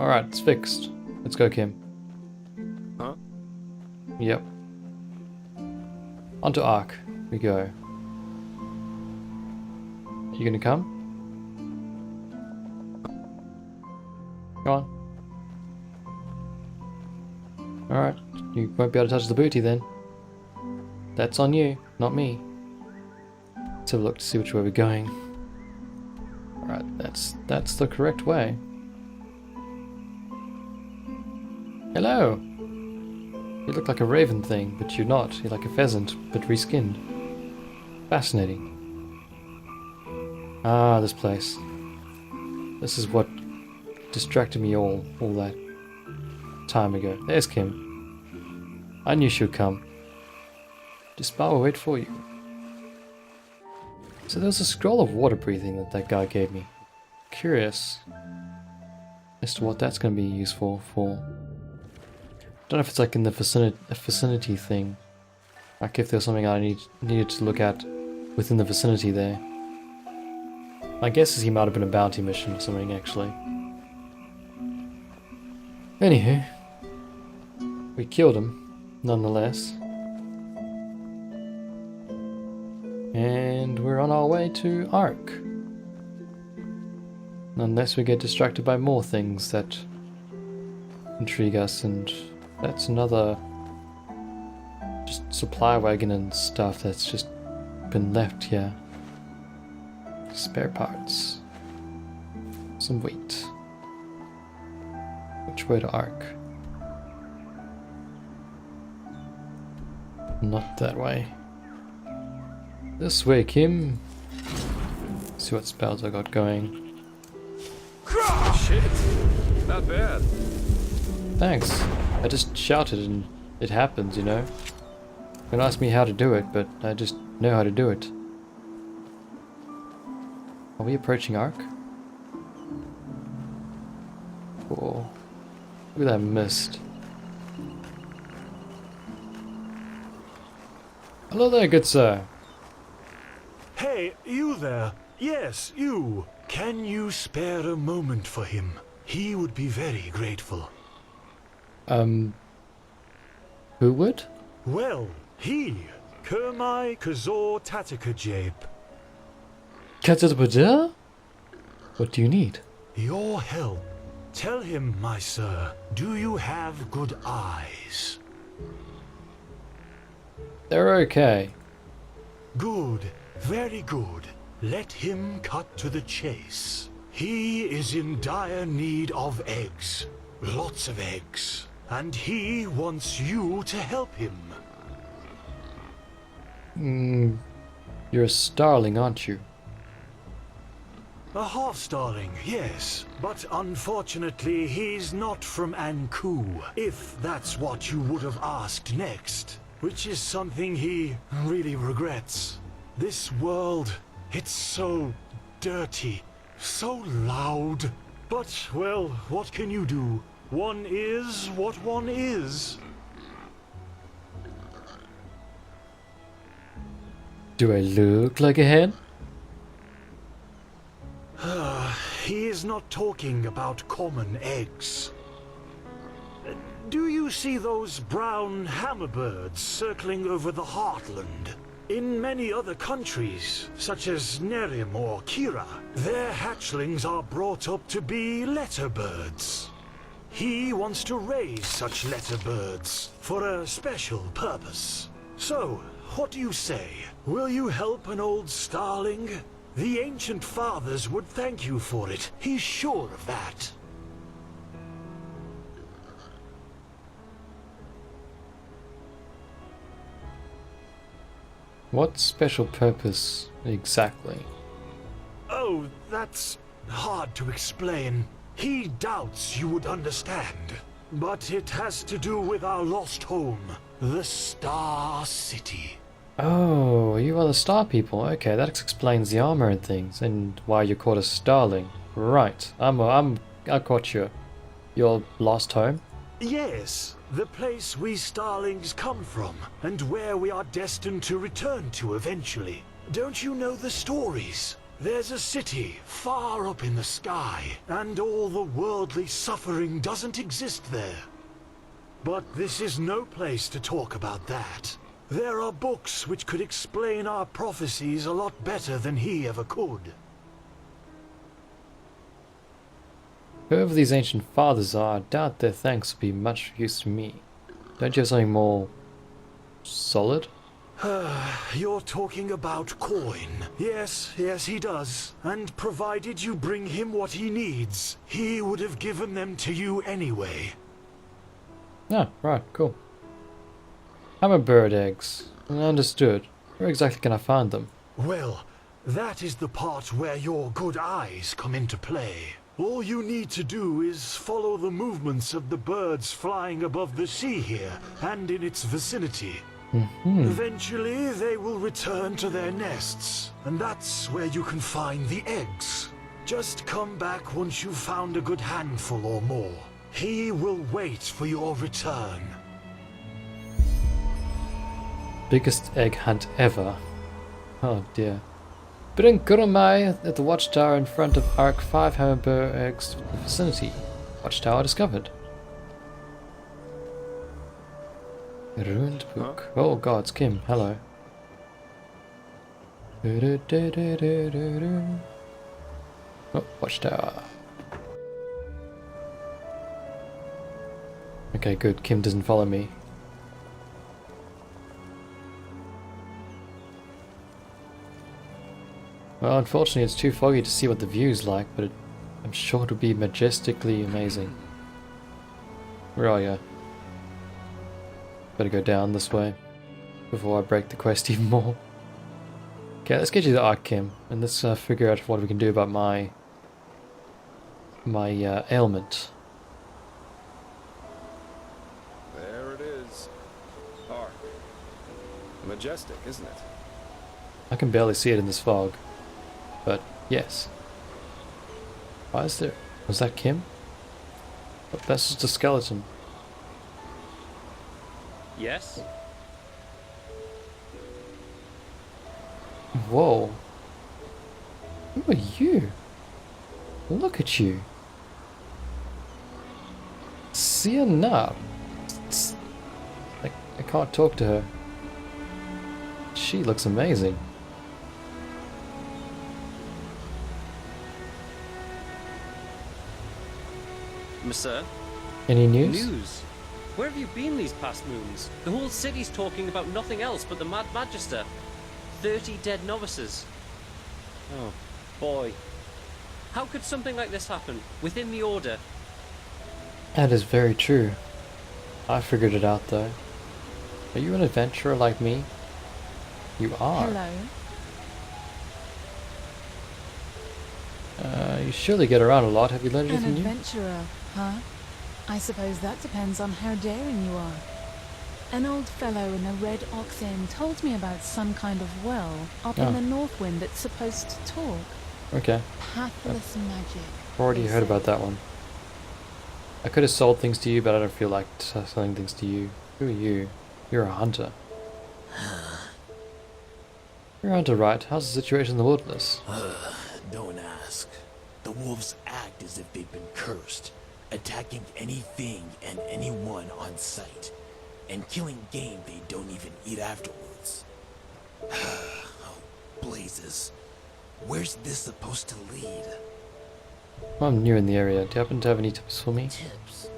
Alright, it's fixed. Let's go, Kim. Huh? Yep. Onto Ark we go. You gonna come? Go on. Alright, you won't be able to touch the booty then. That's on you, not me. Let's have a look to see which way we're going. Alright, that's the correct way. Hello! You look like a raven thing, but you're not. You're like a pheasant, but reskinned. Fascinating. Ah, this place. This is what distracted me all that time ago. There's Kim. I knew she would come. Just while we wait for you. So there was a scroll of water breathing that guy gave me. Curious as to what that's going to be useful for. Don't know if it's like in the vicinity thing. Like if there's something I needed to look at within the vicinity there. My guess is he might have been a bounty mission or something actually. Anywho, we killed him, nonetheless. And we're on our way to Ark. Unless we get distracted by more things that intrigue us, and that's another just supply wagon and stuff that's just been left here. Spare parts. Some wheat. Which way to Ark? Not that way. This way, Kim. See what spells I got going. Shit! Not bad. Thanks. I just shouted and it happens, you know. You can ask me how to do it, but I just know how to do it. Are we approaching Ark? Cool. Look at that mist. Hello there, good sir. Hey, you there? Yes, you. Can you spare a moment for him? He would be very grateful. Who would? Well, he. Kermai Kazor Tatakajape. Katsabada? What do you need? Your help. Tell him, my sir, do you have good eyes? They're okay. Good. Very good. Let him cut to the chase. He is in dire need of eggs. Lots of eggs. And he wants you to help him. You're a starling, aren't you? A half-starling, yes. But unfortunately, he's not from Anku, if that's what you would have asked next. Which is something he really regrets. This world, it's so dirty, so loud. But, well, what can you do? One is what one is. Do I look like a hen? He is not talking about common eggs. Do you see those brown hammerbirds circling over the heartland? In many other countries, such as Nehrim or Kira, their hatchlings are brought up to be letterbirds. He wants to raise such letterbirds for a special purpose. So, what do you say? Will you help an old starling? The ancient fathers would thank you for it. He's sure of that. What special purpose exactly? Oh, that's hard to explain. He doubts you would understand. But it has to do with our lost home, the Star City. Oh, you are the star people. Okay, that explains the armor and things, and why you're called a starling. Right, I caught you. Your lost home? Yes, the place we starlings come from, and where we are destined to return to eventually. Don't you know the stories? There's a city far up in the sky, and all the worldly suffering doesn't exist there. But this is no place to talk about that. There are books which could explain our prophecies a lot better than he ever could. Whoever these ancient fathers are, I doubt their thanks will be much use to me. Don't you have something more solid? You're talking about coin. Yes, he does. And provided you bring him what he needs, he would have given them to you anyway. Ah, right, cool. Hammerbird eggs. Understood. Where exactly can I find them? Well, that is the part where your good eyes come into play. All you need to do is follow the movements of the birds flying above the sea here and in its vicinity. Eventually, they will return to their nests, and that's where you can find the eggs. Just come back once you've found a good handful or more. He will wait for your return. Biggest egg hunt ever. Oh dear. Bidding Kurumai at the watchtower in front of Arc 5 Hammerbird eggs vicinity. Watchtower discovered. Ruined book. Huh? Oh god, it's Kim. Hello. Oh, watchtower. Okay, good. Kim doesn't follow me. Well, unfortunately it's too foggy to see what the view's like, but I'm sure it'll be majestically amazing. Where are you? Better go down this way before I break the quest even more. Okay, let's get you the Arc, Kim, and let's figure out what we can do about my ailment. There it is. Arc. Majestic, isn't it? I can barely see it in this fog, but yes. Why is there... Was that Kim? Oh, that's just a skeleton. Yes? Whoa. Who are you? Look at you. Sienna. I can't talk to her. She looks amazing. Sir? Any news? News? Where have you been these past moons? The whole city's talking about nothing else but the Mad Magister. 30 dead novices. Oh, boy. How could something like this happen? Within the Order? That is very true. I figured it out though. Are you an adventurer like me? You are. Hello. You surely get around a lot. Have you learned An anything new? adventurer, huh? I suppose that depends on how daring you are. An old fellow in a red ox inn told me about some kind of well up in the Northwind that's supposed to talk. Okay. Pathless magic. Already they heard say. about that one. I could have sold things to you, but I don't feel like selling things to you. Who are you? You're a hunter. You're a hunter, right? How's the situation in the wilderness? Don't ask. The wolves act as if they've been cursed, attacking anything and anyone on sight, and killing game they don't even eat afterwards. Oh, blazes. Where's this supposed to lead? I'm new in the area. Do you happen to have any tips for me? Tips.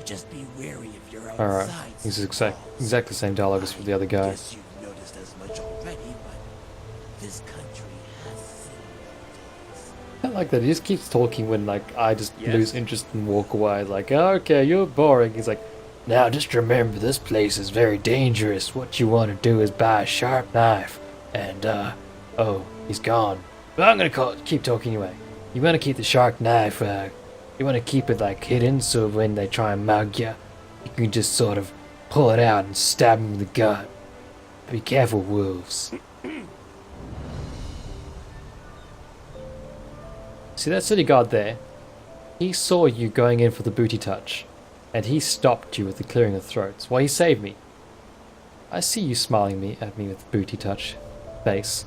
Just be wary if you're outside. Alright. This is exactly the same dialogue as for the other guy. Guess you've noticed as much already, but this country has seen days. I like that. He just keeps talking when like I just Yes. lose interest and walk away. Like, okay, you're boring. He's like, now just remember this place is very dangerous. What you want to do is buy a sharp knife. And oh, he's gone. But I'm gonna keep talking anyway. You want to keep the sharp knife. You want to keep it like hidden, so when they try and mug you, you can just sort of pull it out and stab them in the gut. Be careful, wolves. See that city guard there? He saw you going in for the booty touch, and he stopped you with the clearing of throats. Well, he saved me. I see you smiling at me with the booty touch. space.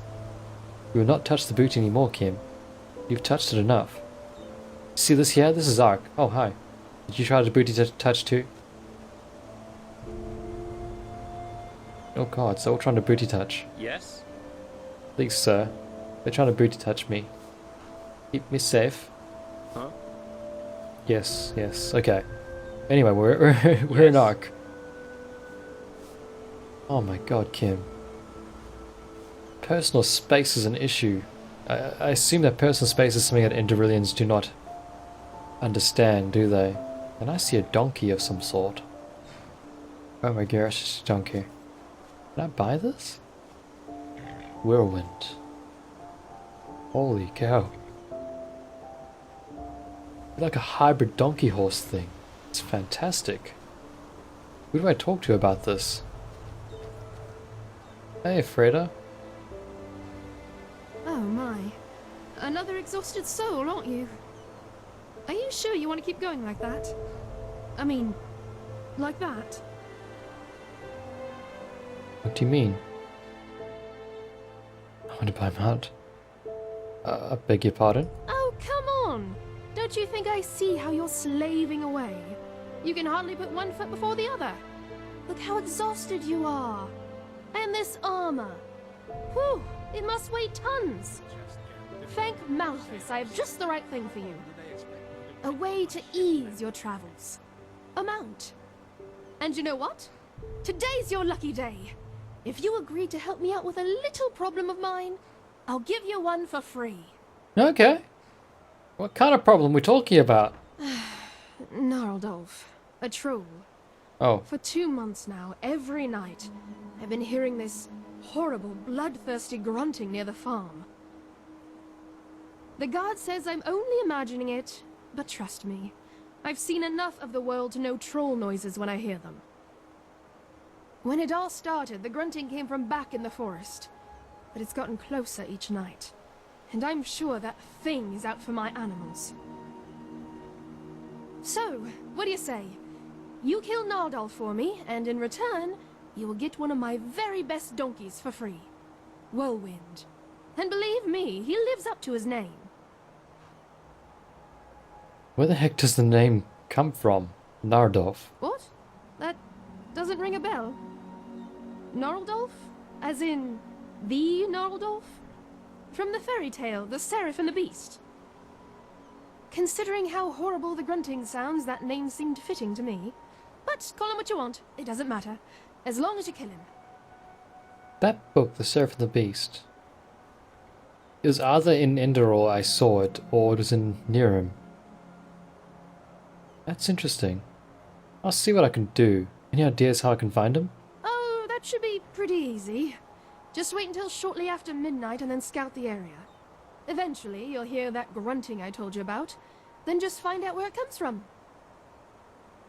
You will not touch the boot anymore, Kim. You've touched it enough. See this here? This is Ark. Oh, hi. Did you try to booty touch too? Oh god, so we're trying to booty touch. Yes? Please, sir. They're trying to booty touch me. Keep me safe. Huh? Yes, yes, okay. Anyway, we're in Ark. Oh my god, Kim. Personal space is an issue. I assume that personal space is something that Enderalians do not understand, do they? And I see a donkey of some sort. Oh my gosh, it's a donkey. Can I buy this? Whirlwind. Holy cow. Like a hybrid donkey horse thing. It's fantastic. Who do I talk to about this? Hey, Freda. Oh my. Another exhausted soul, aren't you? Are you sure you want to keep going like that? I mean, like that? What do you mean? I want to buy him out. I beg your pardon? Oh, come on! Don't you think I see how you're slaving away? You can hardly put one foot before the other. Look how exhausted you are. And this armor. Whew, it must weigh tons. Thank Malthus, I have just the right thing for you. A way to ease your travels. A mount. And you know what? Today's your lucky day. If you agree to help me out with a little problem of mine, I'll give you one for free. Okay. What kind of problem are we talking about? Gnarldolf, a troll. Oh. For 2 months now, every night, I've been hearing this horrible, bloodthirsty grunting near the farm. The guard says I'm only imagining it, but trust me, I've seen enough of the world to know troll noises when I hear them. When it all started, the grunting came from back in the forest, but it's gotten closer each night, and I'm sure that thing is out for my animals. So, what do you say? You kill Gnarldolf for me, and in return, you will get one of my very best donkeys for free. Whirlwind. And believe me, he lives up to his name. Where the heck does the name come from? Gnarldolf. What? That doesn't ring a bell. Gnarldolf? As in, the Gnarldolf? From the fairy tale, The Seraph and the Beast. Considering how horrible the grunting sounds, that name seemed fitting to me. But call him what you want, it doesn't matter. As long as you kill him. That book, The Seraph and the Beast. It was either in Enderal I saw it, or it was in Nehrim. That's interesting. I'll see what I can do. Any ideas how I can find him? Oh, that should be pretty easy. Just wait until shortly after midnight and then scout the area. Eventually, you'll hear that grunting I told you about. Then just find out where it comes from.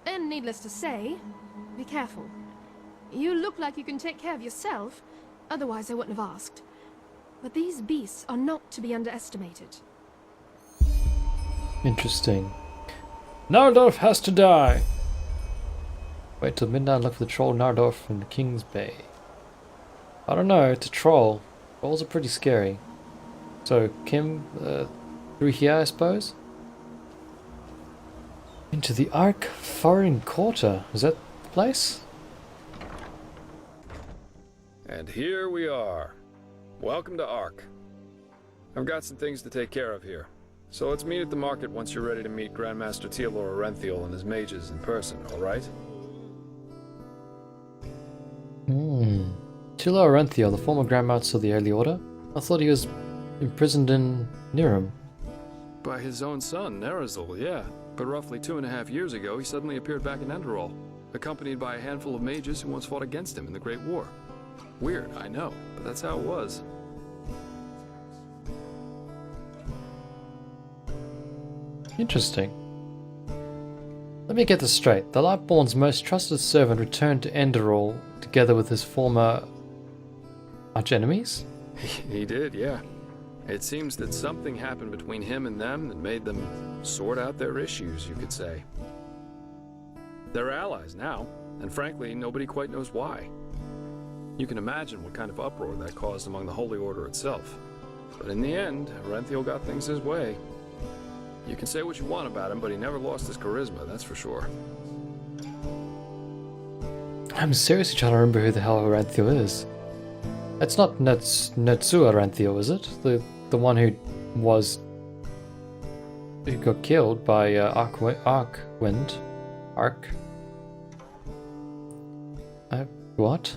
And needless to say, be careful. You look like you can take care of yourself, otherwise I wouldn't have asked. But these beasts are not to be underestimated. Interesting. Gnarldolf has to die! Wait till midnight and look for the troll Gnarldolf in the King's Bay. I don't know, it's a troll. Trolls are pretty scary. So, Kim, through here, I suppose? Into the Ark Foreign Quarter. Is that the place? And here we are. Welcome to Ark. I've got some things to take care of here. So let's meet at the market once you're ready to meet Grandmaster Tealor Orenthiel and his mages in person, alright? Tealor Orenthiel, the former Grandmaster of the Early Order? I thought he was imprisoned in Nehrim. By his own son, Nerazil, yeah. But roughly 2.5 years ago, he suddenly appeared back in Enderal, accompanied by a handful of mages who once fought against him in the Great War. Weird, I know, but that's how it was. Interesting. Let me get this straight. The Lightborn's most trusted servant returned to Enderal together with his former arch-enemies? He did, yeah. It seems that something happened between him and them that made them sort out their issues, you could say. They're allies now, and frankly, nobody quite knows why. You can imagine what kind of uproar that caused among the Holy Order itself. But in the end, Arenthiel got things his way. You can say what you want about him, but he never lost his charisma, that's for sure. I'm seriously trying to remember who the hell Arenthiel is. It's not Netsu Arenthiel, is it? The one who got killed by Arcwind. What?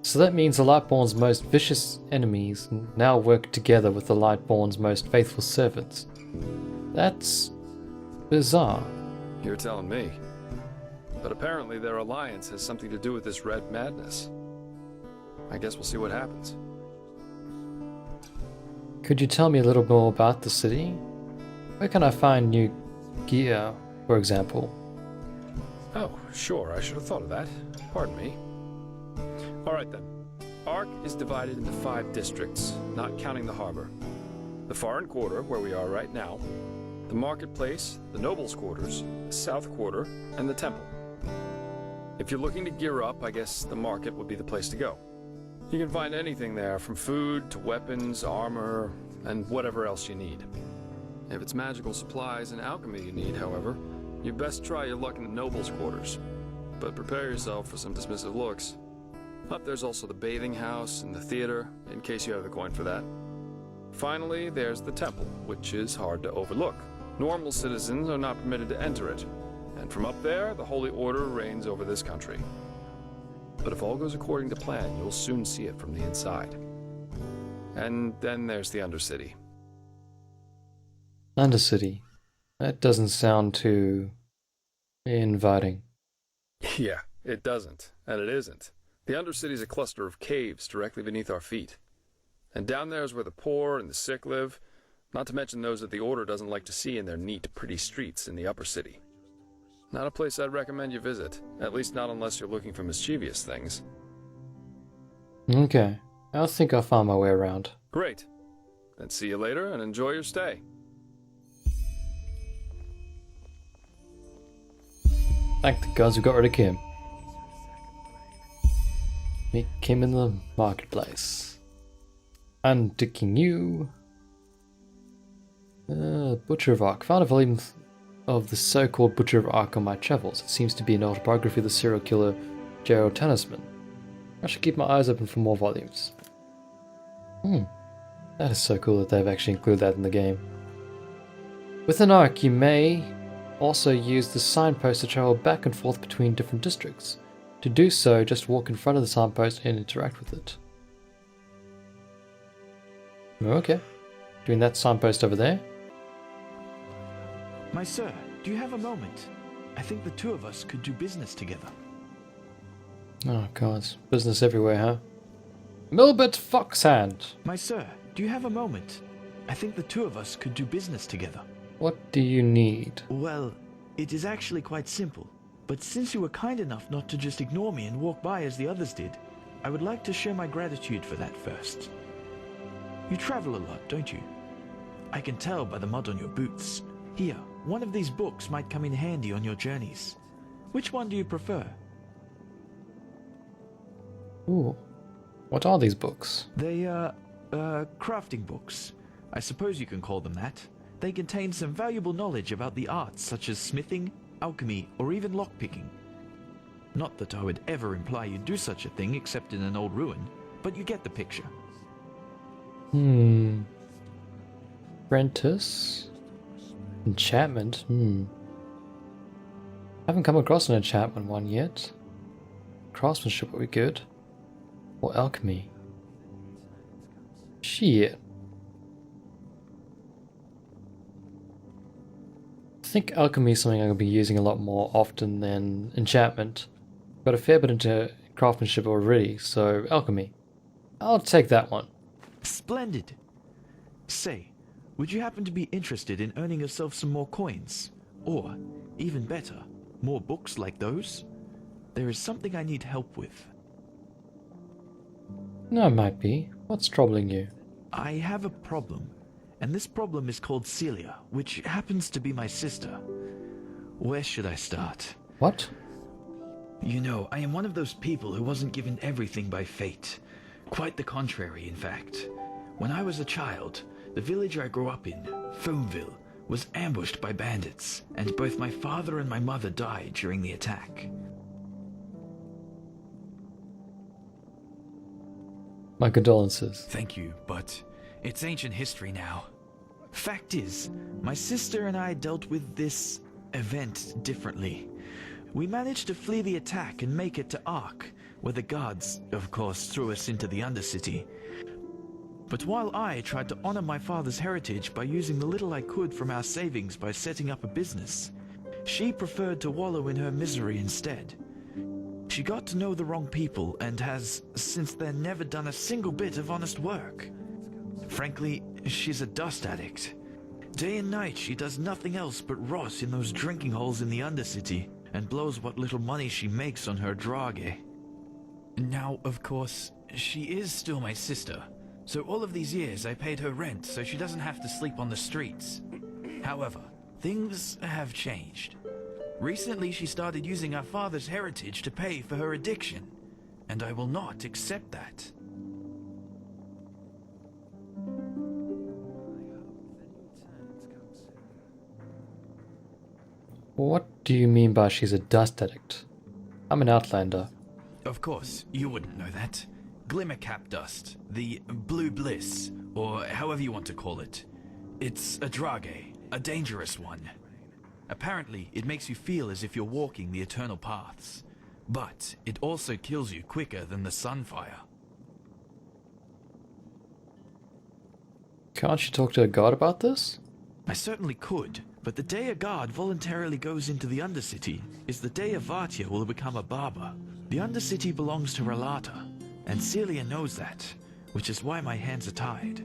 So that means the Lightborn's most vicious enemies now work together with the Lightborn's most faithful servants. That's bizarre. You're telling me. But apparently their alliance has something to do with this red madness. I guess we'll see what happens. Could you tell me a little more about the city? Where can I find new gear, for example? Oh, sure, I should have thought of that. Pardon me. Alright then. Ark is divided into 5 districts, not counting the harbor. The Foreign Quarter, where we are right now, the Marketplace, the Nobles' Quarters, the South Quarter, and the Temple. If you're looking to gear up, I guess the market would be the place to go. You can find anything there, from food to weapons, armor, and whatever else you need. If it's magical supplies and alchemy you need, however, you best try your luck in the Nobles' Quarters. But prepare yourself for some dismissive looks. Up there's also the bathing house and the theater, in case you have the coin for that. Finally, there's the temple, which is hard to overlook. Normal citizens are not permitted to enter it, and from up there, the Holy Order reigns over this country. But if all goes according to plan, you'll soon see it from the inside. And then there's the Undercity. Undercity. That doesn't sound too inviting. Yeah, it doesn't, and it isn't. The Undercity's a cluster of caves directly beneath our feet. And down there is where the poor and the sick live, not to mention those that the Order doesn't like to see in their neat, pretty streets in the upper city. Not a place I'd recommend you visit, at least not unless you're looking for mischievous things. Okay, I think I'll find my way around. Great. Then see you later and enjoy your stay. Thank the gods who got rid of Kim. Meet Kim in the marketplace. Unticking you. Butcher of Ark. Found a volume of the so-called Butcher of Ark on my travels. It seems to be an autobiography of the serial killer Gerald Tennisman. I should keep my eyes open for more volumes. That is so cool that they've actually included that in the game. With an Ark, you may also use the signpost to travel back and forth between different districts. To do so, just walk in front of the signpost and interact with it. Okay. Doing that signpost over there. My sir, do you have a moment? I think the two of us could do business together. Oh god, business everywhere, huh? Milbert Foxhand! My sir, do you have a moment? I think the two of us could do business together. What do you need? Well, it is actually quite simple. But since you were kind enough not to just ignore me and walk by as the others did, I would like to show my gratitude for that first. You travel a lot, don't you? I can tell by the mud on your boots. Here, one of these books might come in handy on your journeys. Which one do you prefer? Ooh. What are these books? They are, crafting books. I suppose you can call them that. They contain some valuable knowledge about the arts such as smithing, alchemy, or even lockpicking. Not that I would ever imply you'd do such a thing except in an old ruin, but you get the picture. Apprentice? Enchantment? Haven't come across an enchantment one yet. Craftsmanship would be good. Or alchemy. Shit. I think alchemy is something I'm going to be using a lot more often than enchantment. Got a fair bit into craftsmanship already, so alchemy. I'll take that one. Splendid. Say, would you happen to be interested in earning yourself some more coins? Or, even better, more books like those? There is something I need help with. No, it might be. What's troubling you? I have a problem. And this problem is called Celia, which happens to be my sister. Where should I start? What? You know, I am one of those people who wasn't given everything by fate. Quite the contrary, in fact. When I was a child, the village I grew up in, Foamville, was ambushed by bandits, and both my father and my mother died during the attack. My condolences. Thank you, but it's ancient history now. Fact is, my sister and I dealt with this event differently. We managed to flee the attack and make it to Ark, where the guards, of course, threw us into the Undercity. But while I tried to honor my father's heritage by using the little I could from our savings by setting up a business, she preferred to wallow in her misery instead. She got to know the wrong people and has, since then, never done a single bit of honest work. Frankly, she's a dust addict. Day and night she does nothing else but rot in those drinking holes in the Undercity and blows what little money she makes on her drage. Now, of course, she is still my sister, so all of these years I paid her rent so she doesn't have to sleep on the streets. However, things have changed. Recently she started using our father's heritage to pay for her addiction, and I will not accept that. What do you mean by she's a dust addict? I'm an outlander. Of course, you wouldn't know that. Glimmercap dust, the blue bliss, or however you want to call it. It's a drage, a dangerous one. Apparently, it makes you feel as if you're walking the eternal paths. But it also kills you quicker than the sunfire. Can't you talk to a god about this? I certainly could, but the day a guard voluntarily goes into the Undercity is the day a Vartia will become a barber. The Undercity belongs to Relata, and Celia knows that, which is why my hands are tied.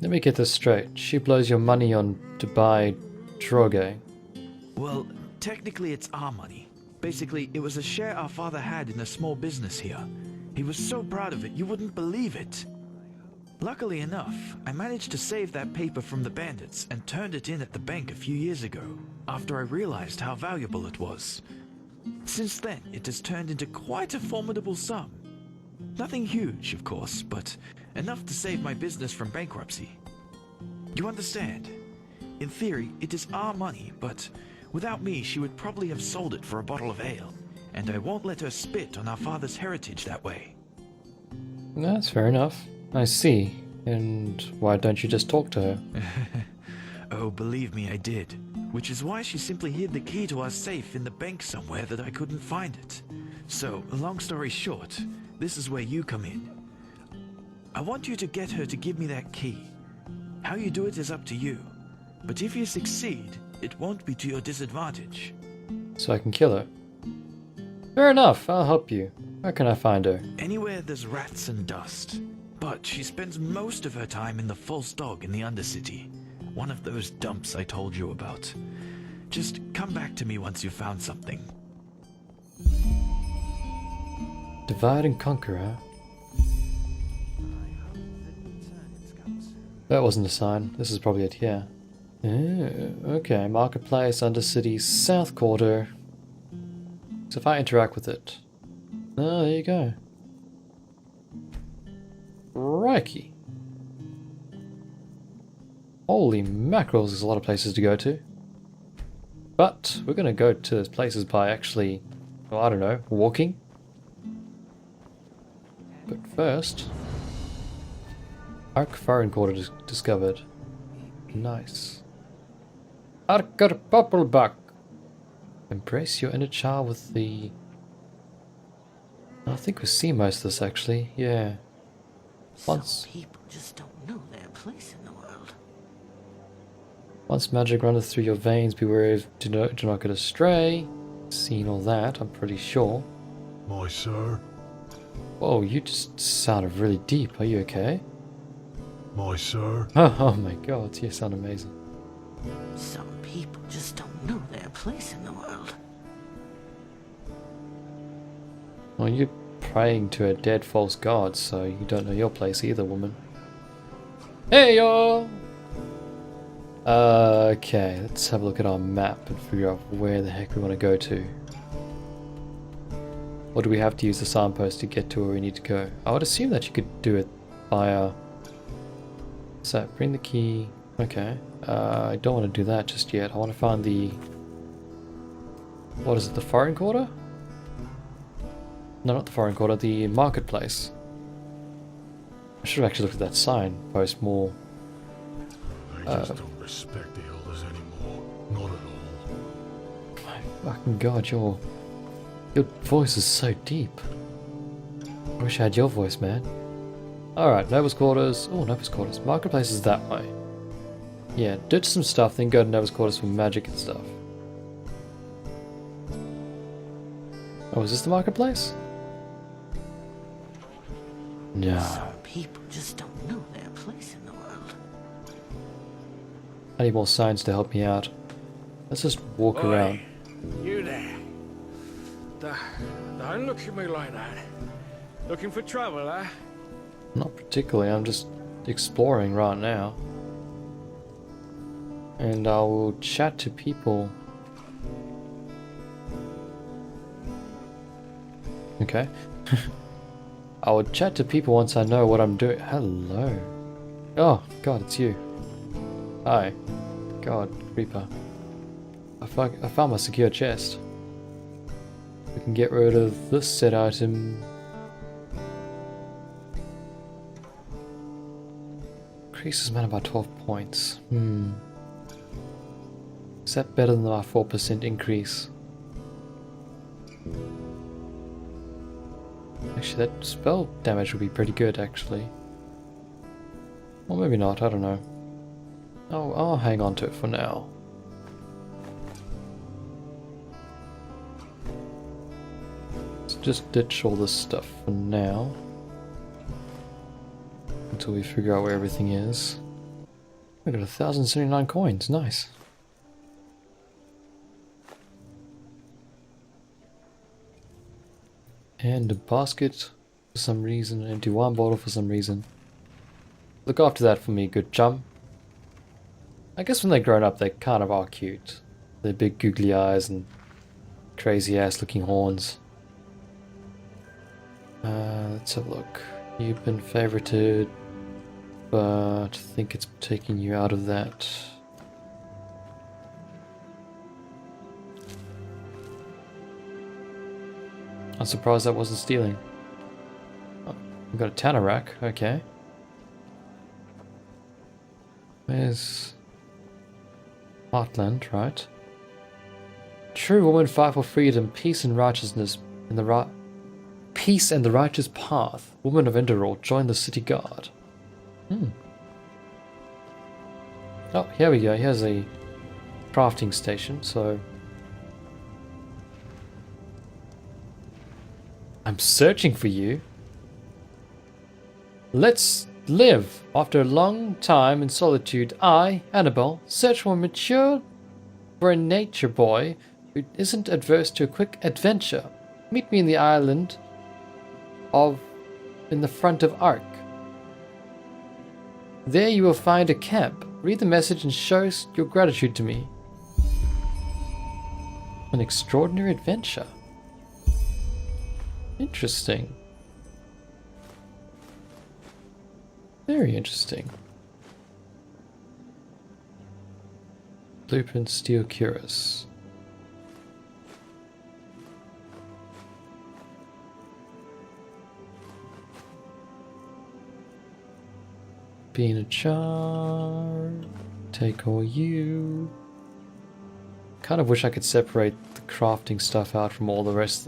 Let me get this straight. She blows your money on to buy droge. Well, technically it's our money. Basically, it was a share our father had in a small business here. He was so proud of it, you wouldn't believe it. Luckily enough, I managed to save that paper from the bandits and turned it in at the bank a few years ago, after I realized how valuable it was. Since then, it has turned into quite a formidable sum. Nothing huge, of course, but enough to save my business from bankruptcy. You understand? In theory, it is our money, but without me, she would probably have sold it for a bottle of ale, and I won't let her spit on our father's heritage that way. That's fair enough. I see. And why don't you just talk to her? Oh, believe me, I did. Which is why she simply hid the key to our safe in the bank somewhere that I couldn't find it. So, long story short, this is where you come in. I want you to get her to give me that key. How you do it is up to you. But if you succeed, it won't be to your disadvantage. So I can kill her. Fair enough, I'll help you. Where can I find her? Anywhere there's rats and dust. But she spends most of her time in the False Dog in the Undercity. One of those dumps I told you about. Just come back to me once you've found something. Divide and conquer, huh? That wasn't a sign. This is probably it here. Okay, Marketplace, Undercity, South Quarter. So if I interact with it... Oh, there you go. Crikey. Holy mackerels, there's a lot of places to go to. But we're going to go to those places by actually, well, I don't know, walking. But first... Ark Foreign Quarter discovered. Nice. Arker Poppelbach. Embrace your inner child with the... I think we see most of this actually, yeah. Once... Some people just don't know their place in the world. Once magic runneth through your veins, beware of do not get astray. Seen all that, I'm pretty sure. My sir, Whoa, you just sounded really deep. Are you okay? my sir. Oh my god, you sound amazing. Some people just don't know their place in the world. Well, you're praying to a dead false god, so you don't know your place either, woman. Hey y'all! Okay, let's have a look at our map and figure out where the heck we want to go to. Or do we have to use the signpost to get to where we need to go? I would assume that you could do it via... What's that? Bring the key. Okay. I don't want to do that just yet. I want to find the... What is it? The foreign quarter? No, not the foreign quarter. The marketplace. I should have actually looked at that signpost more. I just don't respect the elders anymore. Not at all. My fucking god, your voice is so deep. I wish I had your voice, man. Alright, Nova's quarters. Oh, Nova's quarters. Marketplace is that way. Yeah, ditch some stuff, then go to Nova's quarters for magic and stuff. Oh, is this the marketplace? No. Some people just don't know their place in the world. I need more signs to help me out. Let's just walk around. You there. Don't look at me like that. Looking for trouble, eh? Not particularly, I'm just exploring right now. And I will chat to people. Okay. I will chat to people once I know what I'm doing. Hello. Oh, God, it's you. Hi. God, creeper. I found my secure chest. We can get rid of this set item. Increases mana by 12 points. Is that better than my 4% increase? Actually, that spell damage would be pretty good, actually. Or maybe not, I don't know. Oh, I'll hang on to it for now. Let's just ditch all this stuff for now. Until we figure out where everything is. We got 1,079 coins, nice. And a basket for some reason, an empty wine bottle for some reason. Look after that for me, good chum. I guess when they're grown up they kind of are cute. Their big googly eyes and crazy ass looking horns. Let's have a look. You've been favorited, but I think it's taking you out of that. I'm surprised that wasn't stealing. Oh, we've got a tanner rack, okay. Where's Heartland, right? True woman fight for freedom, peace and righteousness in the peace and the righteous path. Woman of Enderal, join the city guard. Oh, here we go. Here's a crafting station, so I'm searching for you. Let's live. After a long time in solitude, I, Annabelle, search for a nature boy who isn't adverse to a quick adventure. Meet me in the island in the front of Ark. There you will find a camp. Read the message and show your gratitude to me. An extraordinary adventure. Interesting. Very interesting. Blueprint Steel Cuirass. Being a charm. Take all you. Kind of wish I could separate the crafting stuff out from all the rest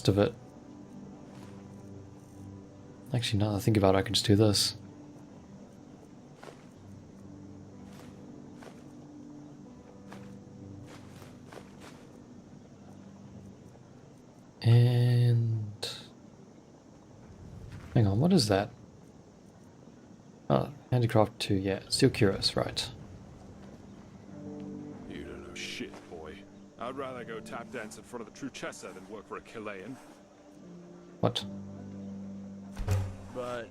of it. Actually, now that I think about it, I can just do this. And hang on, what is that? Oh, handicraft 2, yeah, steel cuirass, right. You don't know shit, boy. I'd rather go tap dance in front of the ThisJester than work for a Chilean. What? But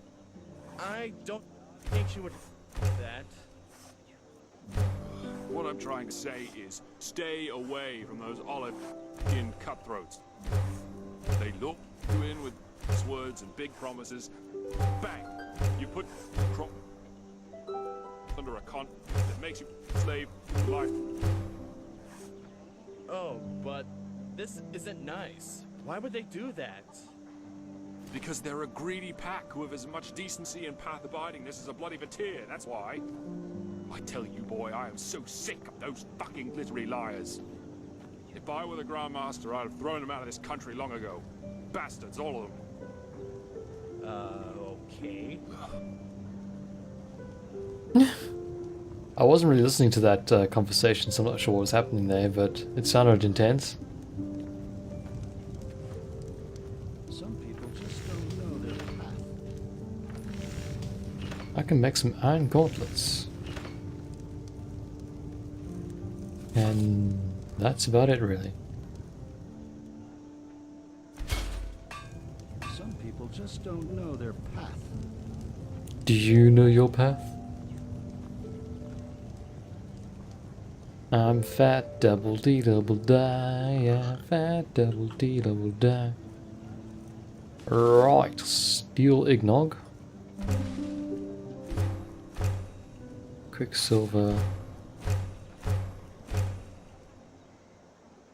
I don't think she would do that. What I'm trying to say is, stay away from those olive-skinned cutthroats. They look you in with words and big promises. Bang! You put under a contract that makes you a slave for life. Oh, but this isn't nice. Why would they do that? Because they're a greedy pack who have as much decency and path-abidingness as a bloody Vatir, that's why. I tell you, boy, I am so sick of those fucking glittery liars. If I were the Grand Master, I'd have thrown them out of this country long ago. Bastards, all of them. Okay. I wasn't really listening to that conversation, so I'm not sure what was happening there, but it sounded intense. Some people just don't know their path. I can make some iron gauntlets. And that's about it, really. Some people just don't know their path. Do you know your path? I'm fat, double D, double die. Yeah, fat, double D, double die. Right, steel ignog. Quicksilver.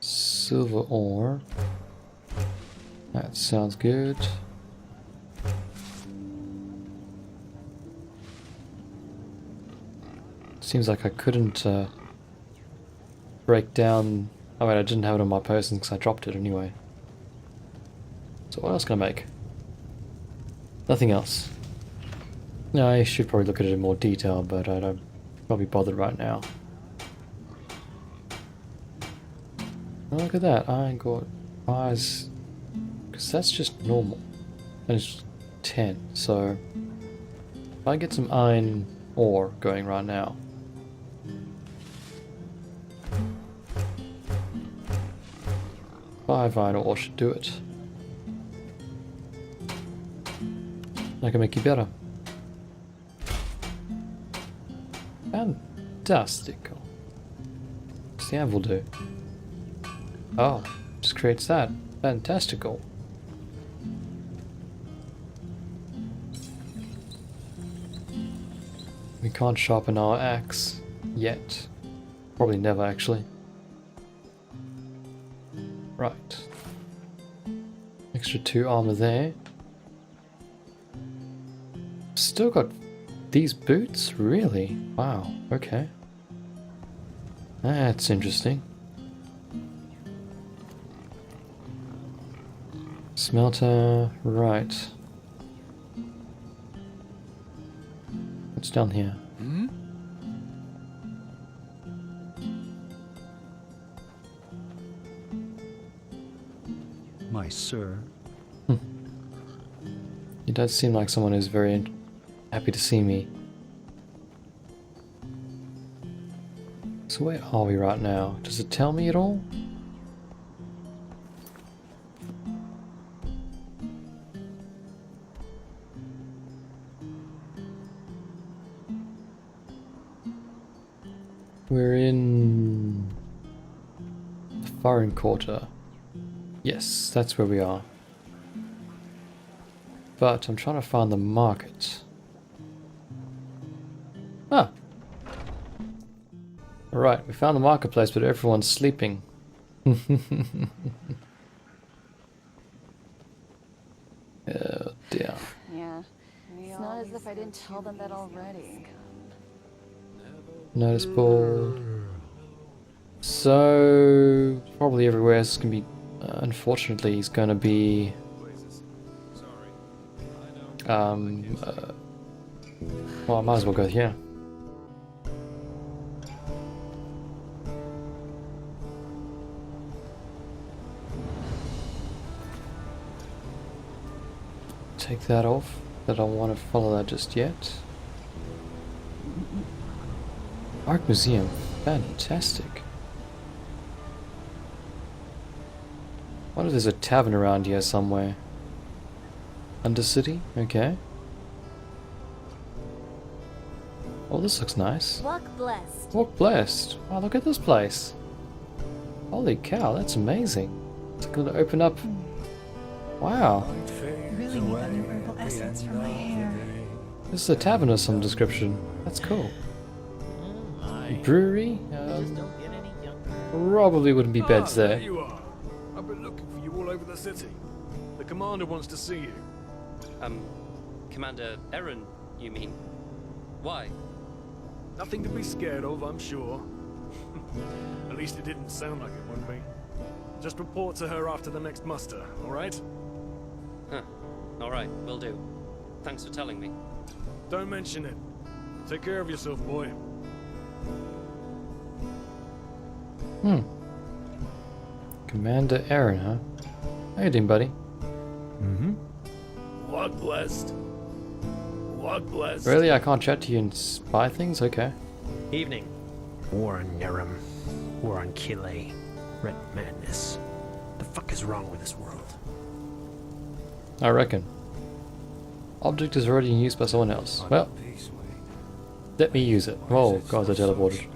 Silver ore. That sounds good. Seems like I couldn't break down. Oh wait, I didn't have it on my person because I dropped it anyway. So what else can I make? Nothing else. No, I should probably look at it in more detail, but I don't probably bother right now. Oh, look at that, iron got eyes, because that's just normal, and it's 10, so if I get some iron ore going right now, five iron ore should do it. I can make you better. Fantastic. What's the anvil do? Oh, just creates that. Fantastical. We can't sharpen our axe yet. Probably never, actually. Right. Extra 2 armor there. Still got these boots? Really? Wow, okay. That's interesting. Smelter, right. What's down here? My sir. He does seem like someone who's very happy to see me. So where are we right now? Does it tell me at all? We're in the foreign quarter. Yes, that's where we are. But I'm trying to find the market. Ah! Alright, we found the marketplace, but everyone's sleeping. Oh dear. Yeah. It's not as if I didn't tell them that already. Notice board. So probably everywhere else is gonna be. Unfortunately, he's gonna be. Well, I might as well go here. Take that off. I don't want to follow that just yet. Art Museum, fantastic. I wonder if there's a tavern around here somewhere. Undercity, okay. Oh, this looks nice. Walk blessed. Walk blessed. Wow, look at this place. Holy cow, that's amazing. It's going to open up. Wow. Really need that new herbal essence for my hair. This is a tavern of some description. That's cool. Brewery? Probably wouldn't be beds There there. you are. I've been looking for you all over the city. The commander wants to see you. Commander Aaron, you mean? Why? Nothing to be scared of, I'm sure. At least it didn't sound like it would be. Just report to her after the next muster, alright? Huh. Alright, will do. Thanks for telling me. Don't mention it. Take care of yourself, boy. Commander Aaron, huh? How you doing, buddy? Mm-hmm. Walk blessed. Walk blessed. Really? I can't chat to you and spy things? Okay. Evening. War on Nehrim. War on Kile. Red madness. The fuck is wrong with this world? I reckon. Object is already in use by someone else. Well, let me use it. Oh god, I teleported.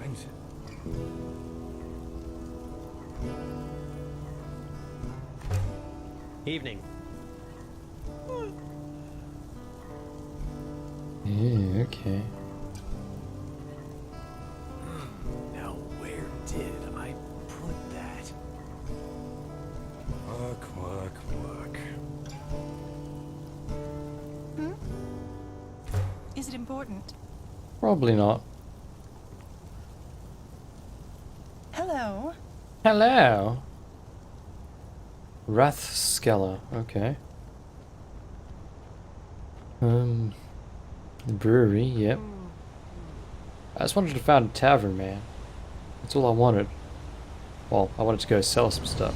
Evening. Yeah, okay. Now where did I put that? Work. Is it important? Probably not. Hello. Hello! Rathskeller, okay. Brewery, yep. I just wanted to find a tavern, man. That's all I wanted. Well, I wanted to go sell some stuff.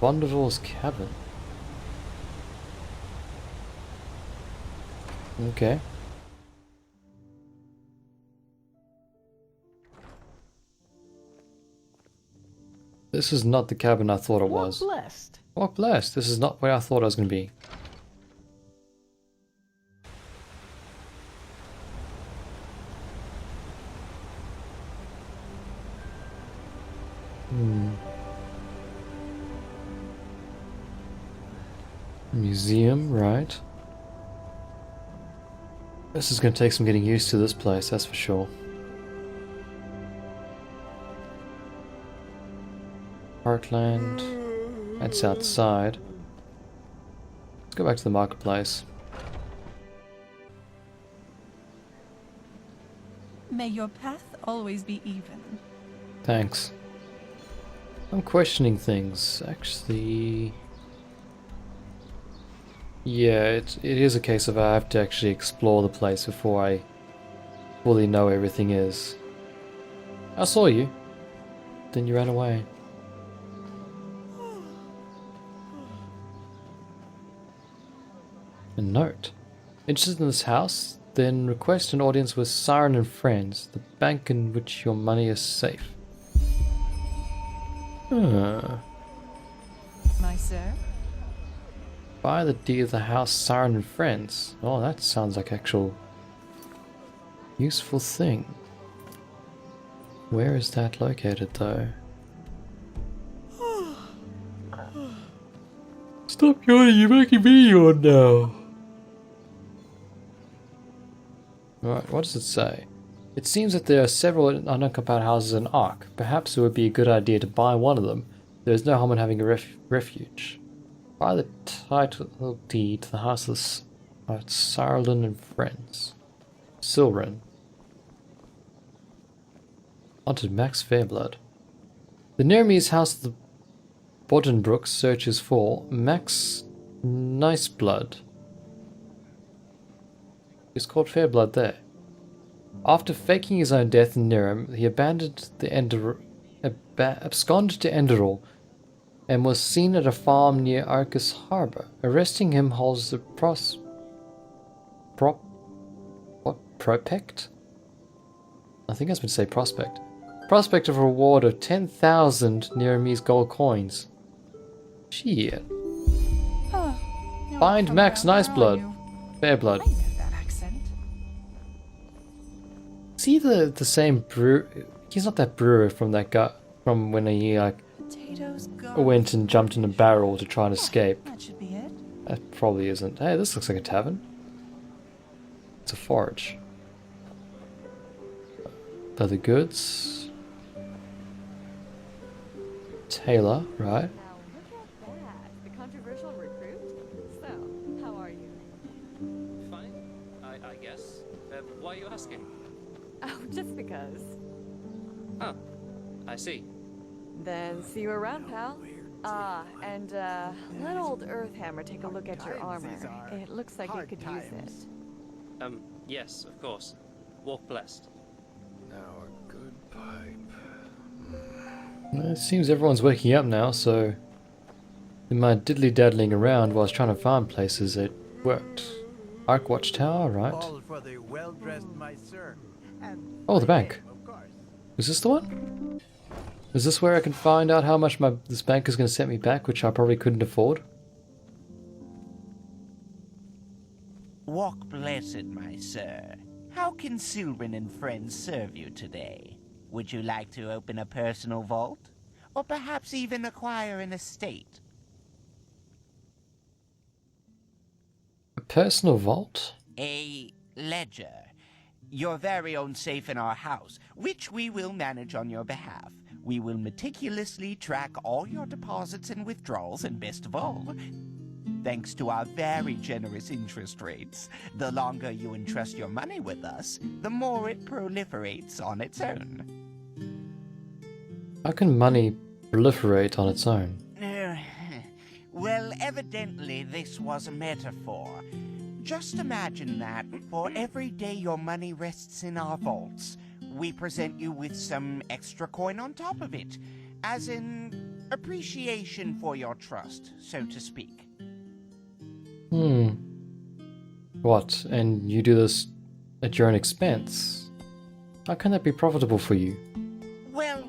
Bondavor's cabin. Okay. This is not the cabin I thought it was. Walk blessed. Walk blessed. This is not where I thought I was going to be. Museum, right. This is going to take some getting used to this place, that's for sure. Parkland. That's outside. Let's go back to the marketplace. May your path always be even. Thanks. I'm questioning things, actually. Yeah, it is a case of I have to actually explore the place before I fully know everything is. I saw you. Then you ran away. A note. Interested in this house? Then request an audience with Siren and Friends, the bank in which your money is safe. My sir? Buy the deed of the house Siren and Friends. Oh, that sounds like actual useful thing. Where is that located though? Stop yawning, you're making me yawn now. Alright, what does it say? It seems that there are several unoccupied houses in Ark. Perhaps it would be a good idea to buy one of them. There is no harm in having a refuge. Buy the title deed to the house of Sarlin and Friends. Silrin. Haunted Max Fairblood. The Nehrim's house of the Bodenbrook searches for Max Niceblood. He's called Fairblood there. After faking his own death in Nehrim, he abandoned the absconded to Enderal and was seen at a farm near Arcus Harbor. Arresting him holds the prospect? I think I was meant to say prospect. Prospect of a reward of 10,000 Nehrim's gold coins. Shit. Find Max Niceblood. Fairblood. I know that accent. he the same brew? He's not that brewer from that guy from when he like went and jumped in a barrel to try and escape. That should be it. That probably isn't. Hey, this looks like a tavern. It's a forge. Leather goods. Tailor, right? The controversial recruit? So, how are you? Fine, I guess. Why are you asking? Oh, just because. Oh, I see. Then see you around, pal. Ah, and let old Earthhammer take a look at your armor. It looks like you could use it. Yes, of course. Walk blessed. Now a good pipe. It seems everyone's waking up now, so in my diddly-daddling around while I was trying to find places, it worked. Arc Watchtower, right? Oh, the bank. Is this the one? Is this where I can find out how much this bank is going to set me back, which I probably couldn't afford? Walk blessed, my sir. How can Sylvan and friends serve you today? Would you like to open a personal vault? Or perhaps even acquire an estate? A personal vault? A ledger. Your very own safe in our house, which we will manage on your behalf. We will meticulously track all your deposits and withdrawals, and best of all, thanks to our very generous interest rates, the longer you entrust your money with us, the more it proliferates on its own. How can money proliferate on its own? Well, evidently this was a metaphor. Just imagine that for every day your money rests in our vaults, we present you with some extra coin on top of it, as in appreciation for your trust, so to speak. What, and you do this at your own expense? How can that be profitable for you? Well,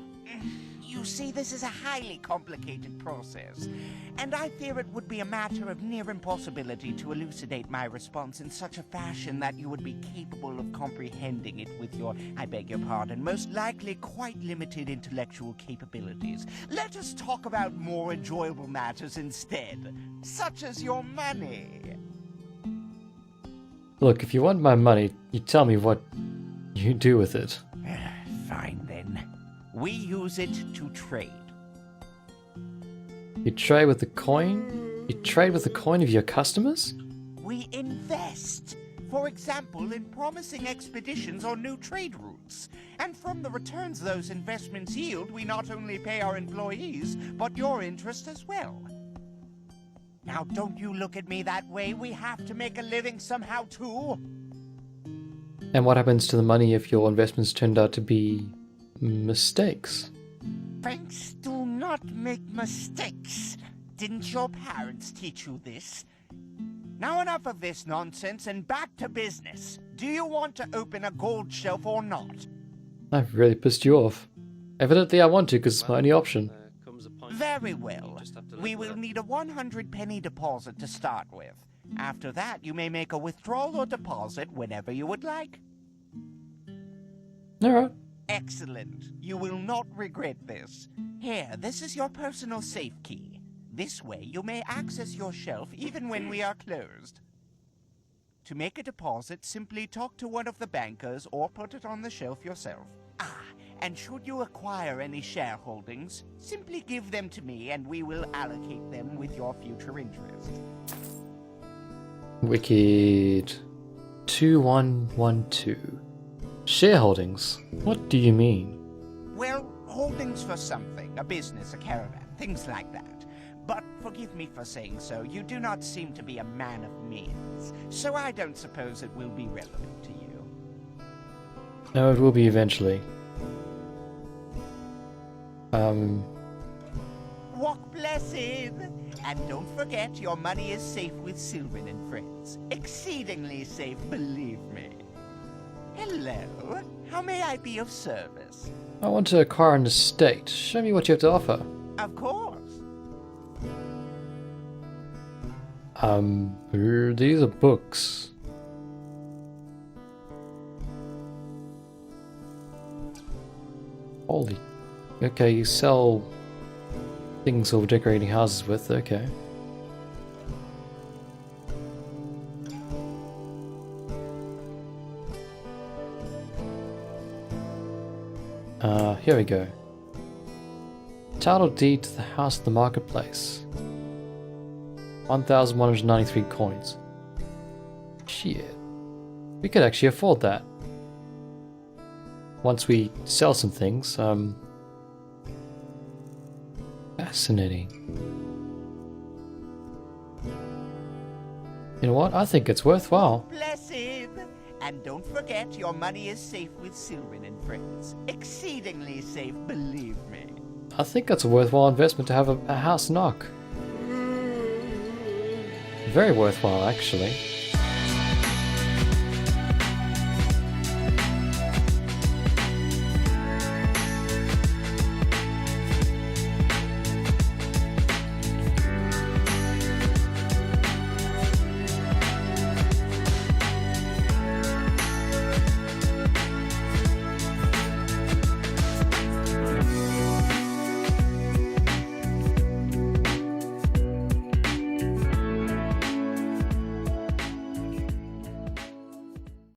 you see, this is a highly complicated process, and I fear it would be a matter of near impossibility to elucidate my response in such a fashion that you would be capable of comprehending it with your, I beg your pardon, most likely quite limited intellectual capabilities. Let us talk about more enjoyable matters instead, such as your money. Look, if you want my money, you tell me what you do with it. Fine then. We use it to trade. You trade with the coin? You trade with the coin of your customers? We invest. For example, in promising expeditions or new trade routes. And from the returns those investments yield, we not only pay our employees, but your interest as well. Now, don't you look at me that way. We have to make a living somehow, too. And what happens to the money if your investments turned out to be mistakes? Banks do not make mistakes. Didn't your parents teach you this? Now enough of this nonsense and back to business. Do you want to open a gold shelf or not? I've really pissed you off. Evidently I want to because it's my only option. Very well. We will need a 100 penny deposit to start with. After that, you may make a withdrawal or deposit whenever you would like. Alright. Excellent. You will not regret this. Here, this is your personal safe key. This way, you may access your shelf even when we are closed. To make a deposit, simply talk to one of the bankers or put it on the shelf yourself. And should you acquire any shareholdings, simply give them to me and we will allocate them with your future interest. Wicked. 2112. Shareholdings? What do you mean? Well, holdings for something, a business, a caravan, things like that. But forgive me for saying so, you do not seem to be a man of means, so I don't suppose it will be relevant to you. No, it will be eventually. Walk blessed! And don't forget, your money is safe with Sylvan and friends. Exceedingly safe, believe me. Hello, how may I be of service? I want to acquire an estate. Show me what you have to offer. Of course. These are books. Holy. Okay, you sell things for decorating houses with, okay. Here we go. Title deed to the house of the marketplace. 1,193 coins. Shit. We could actually afford that. Once we sell some things, fascinating. You know what? I think it's worthwhile. Bless him! And don't forget, your money is safe with Sylvan and friends. Exceedingly safe, believe me. I think it's a worthwhile investment to have a house knock. Very worthwhile, actually.